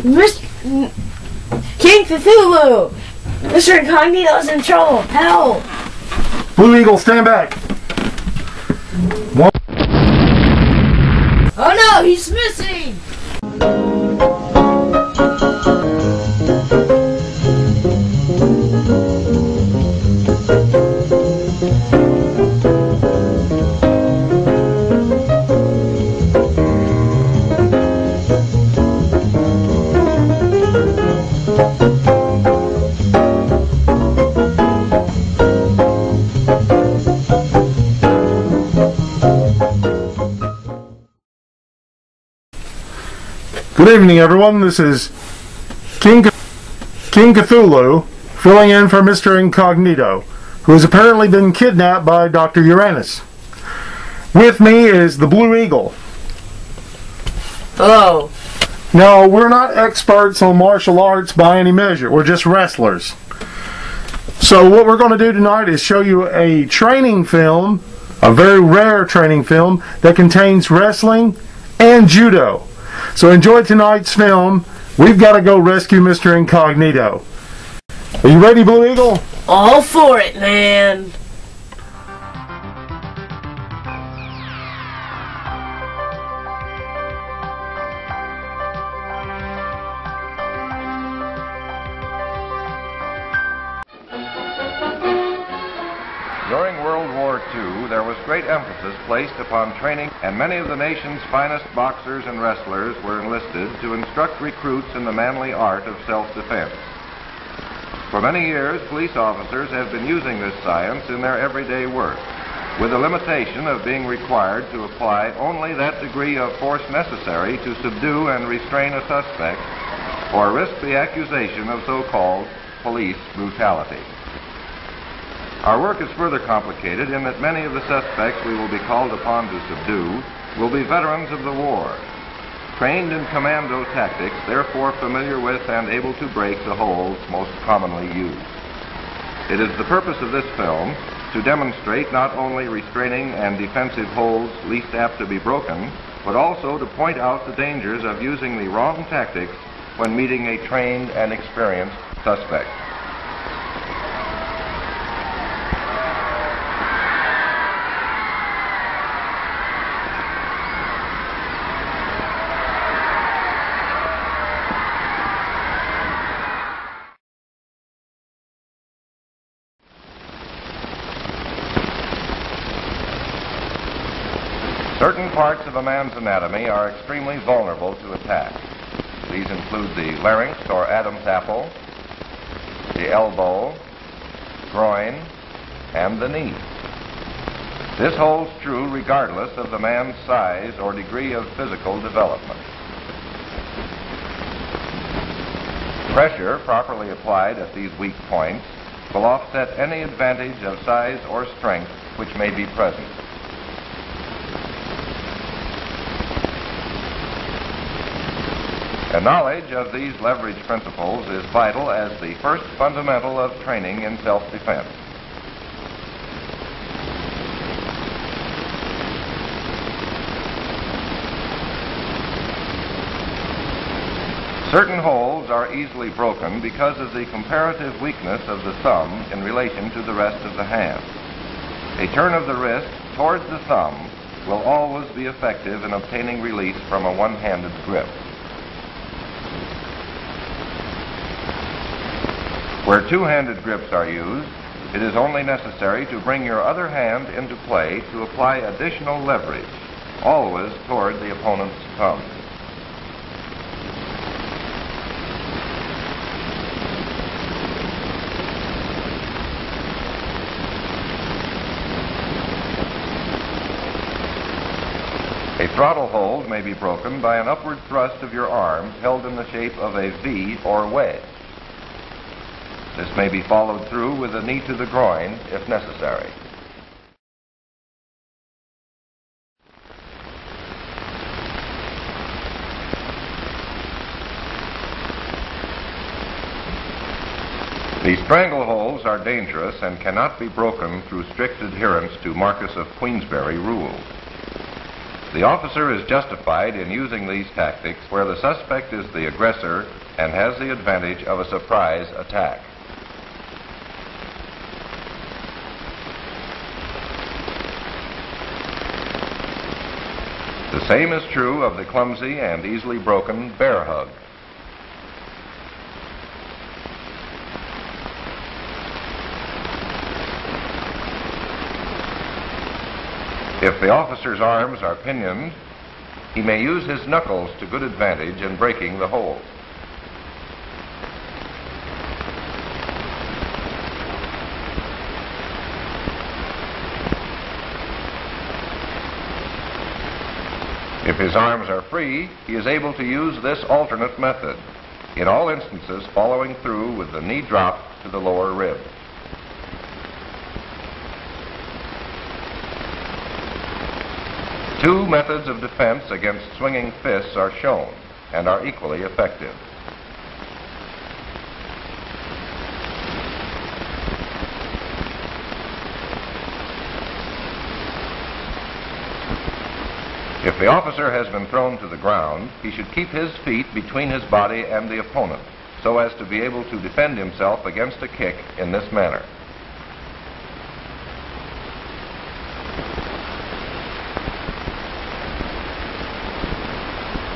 Mr. King Cthulu! Mr. Incognito's in trouble! Help! Blue Eagle, stand back! One. Oh no, he's missing! Good evening, everyone. This is King Cthulu filling in for Mr. Incognito, who has apparently been kidnapped by Dr. Uranus. With me is the Blue Eagle. Hello. No, we're not experts on martial arts by any measure. We're just wrestlers. So what we're going to do tonight is show you a training film, a very rare training film that contains wrestling and judo. So enjoy tonight's film. We've got to go rescue Mr. Incognito. Are you ready, Blue Eagle? All for it, man. During World War II, there was great emphasis placed upon training, and many of the nation's finest boxers and wrestlers were enlisted to instruct recruits in the manly art of self-defense. For many years, police officers have been using this science in their everyday work, with the limitation of being required to apply only that degree of force necessary to subdue and restrain a suspect or risk the accusation of so-called police brutality. Our work is further complicated in that many of the suspects we will be called upon to subdue will be veterans of the war, trained in commando tactics, therefore familiar with and able to break the holds most commonly used. It is the purpose of this film to demonstrate not only restraining and defensive holds least apt to be broken, but also to point out the dangers of using the wrong tactics when meeting a trained and experienced suspect. Certain parts of a man's anatomy are extremely vulnerable to attack. These include the larynx or Adam's apple, the elbow, groin, and the knee. This holds true regardless of the man's size or degree of physical development. Pressure properly applied at these weak points will offset any advantage of size or strength which may be present. A knowledge of these leverage principles is vital as the first fundamental of training in self-defense. Certain holds are easily broken because of the comparative weakness of the thumb in relation to the rest of the hand. A turn of the wrist towards the thumb will always be effective in obtaining release from a one-handed grip. Where two-handed grips are used, it is only necessary to bring your other hand into play to apply additional leverage, always toward the opponent's thumb. A throttle hold may be broken by an upward thrust of your arm held in the shape of a V or wedge. This may be followed through with a knee to the groin if necessary. The strangleholds are dangerous and cannot be broken through strict adherence to Marquis of Queensberry rules. The officer is justified in using these tactics where the suspect is the aggressor and has the advantage of a surprise attack. The same is true of the clumsy and easily broken bear hug. If the officer's arms are pinioned, he may use his knuckles to good advantage in breaking the hold. If his arms are free, he is able to use this alternate method, in all instances following through with the knee drop to the lower rib. Two methods of defense against swinging fists are shown and are equally effective. If the officer has been thrown to the ground, he should keep his feet between his body and the opponent, so as to be able to defend himself against a kick in this manner.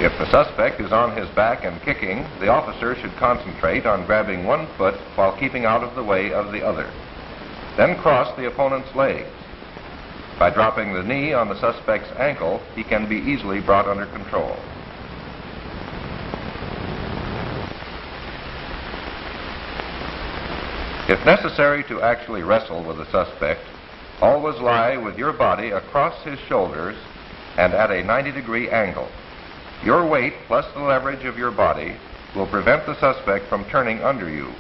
If the suspect is on his back and kicking, the officer should concentrate on grabbing one foot while keeping out of the way of the other. Then cross the opponent's legs. By dropping the knee on the suspect's ankle, he can be easily brought under control. If necessary to actually wrestle with the suspect, always lie with your body across his shoulders and at a 90-degree angle. Your weight plus the leverage of your body will prevent the suspect from turning under you,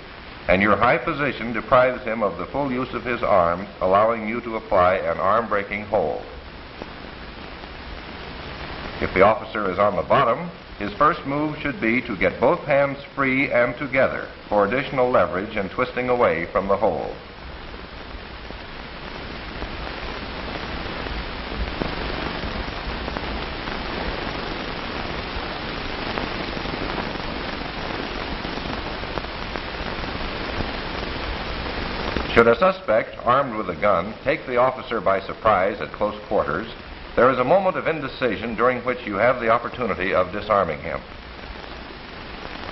and your high position deprives him of the full use of his arms, allowing you to apply an arm-breaking hold. If the officer is on the bottom, his first move should be to get both hands free and together for additional leverage and twisting away from the hold. Should a suspect, armed with a gun, take the officer by surprise at close quarters, there is a moment of indecision during which you have the opportunity of disarming him.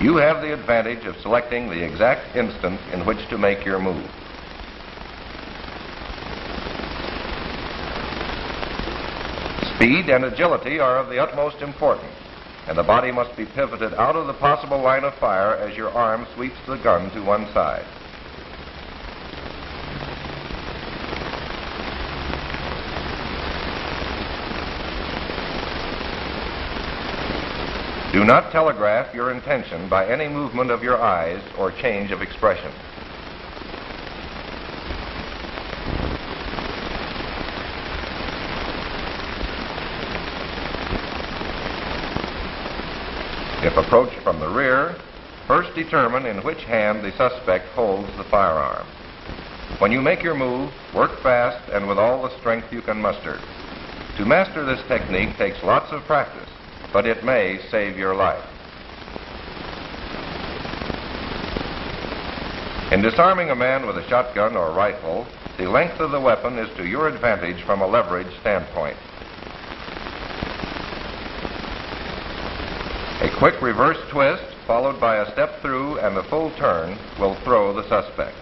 You have the advantage of selecting the exact instant in which to make your move. Speed and agility are of the utmost importance, and the body must be pivoted out of the possible line of fire as your arm sweeps the gun to one side. Do not telegraph your intention by any movement of your eyes or change of expression. If approached from the rear, first determine in which hand the suspect holds the firearm. When you make your move, work fast and with all the strength you can muster. To master this technique takes lots of practice, but it may save your life. In disarming a man with a shotgun or rifle, the length of the weapon is to your advantage from a leverage standpoint. A quick reverse twist, followed by a step through and a full turn, will throw the suspect.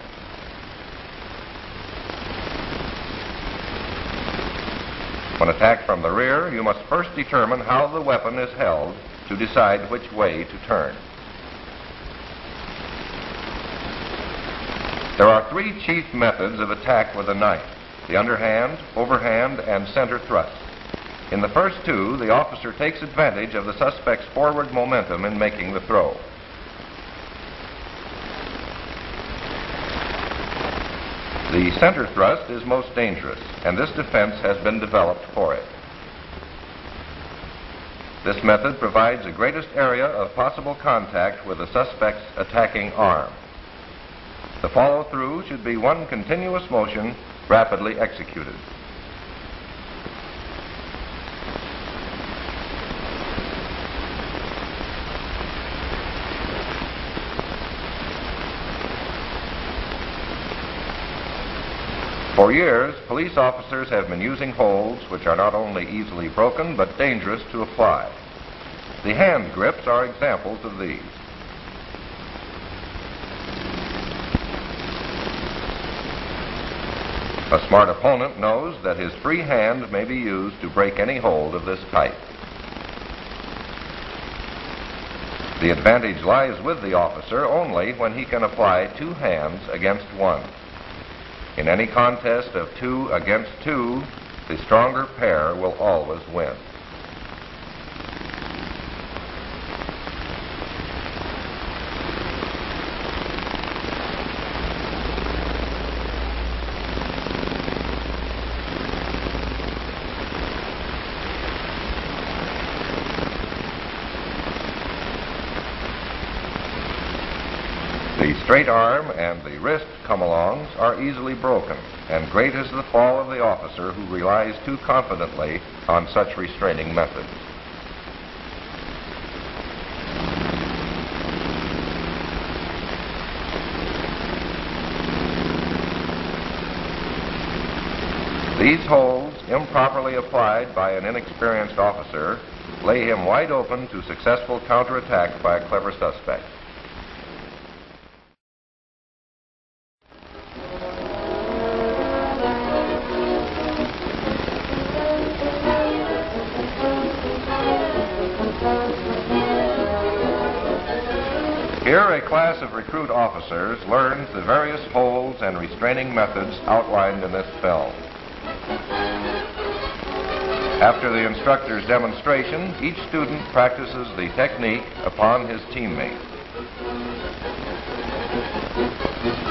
When attacked from the rear, you must first determine how the weapon is held to decide which way to turn. There are three chief methods of attack with a knife: the underhand, overhand, and center thrust. In the first two, the officer takes advantage of the suspect's forward momentum in making the throw. The center thrust is most dangerous, and this defense has been developed for it. This method provides the greatest area of possible contact with the suspect's attacking arm. The follow-through should be one continuous motion, rapidly executed. For years, police officers have been using holds which are not only easily broken but dangerous to apply. The hand grips are examples of these. A smart opponent knows that his free hand may be used to break any hold of this type. The advantage lies with the officer only when he can apply two hands against one. In any contest of 2 against 2, the stronger pair will always win. The straight arm and the wrist come-alongs are easily broken, and great is the fall of the officer who relies too confidently on such restraining methods. These holds, improperly applied by an inexperienced officer, lay him wide open to successful counterattack by a clever suspect. Here, a class of recruit officers learns the various holds and restraining methods outlined in this film. After the instructor's demonstration, each student practices the technique upon his teammate.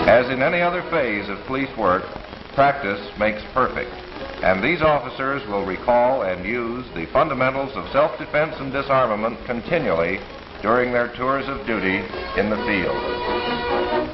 As in any other phase of police work, practice makes perfect, and these officers will recall and use the fundamentals of self-defense and disarmament continually during their tours of duty in the field.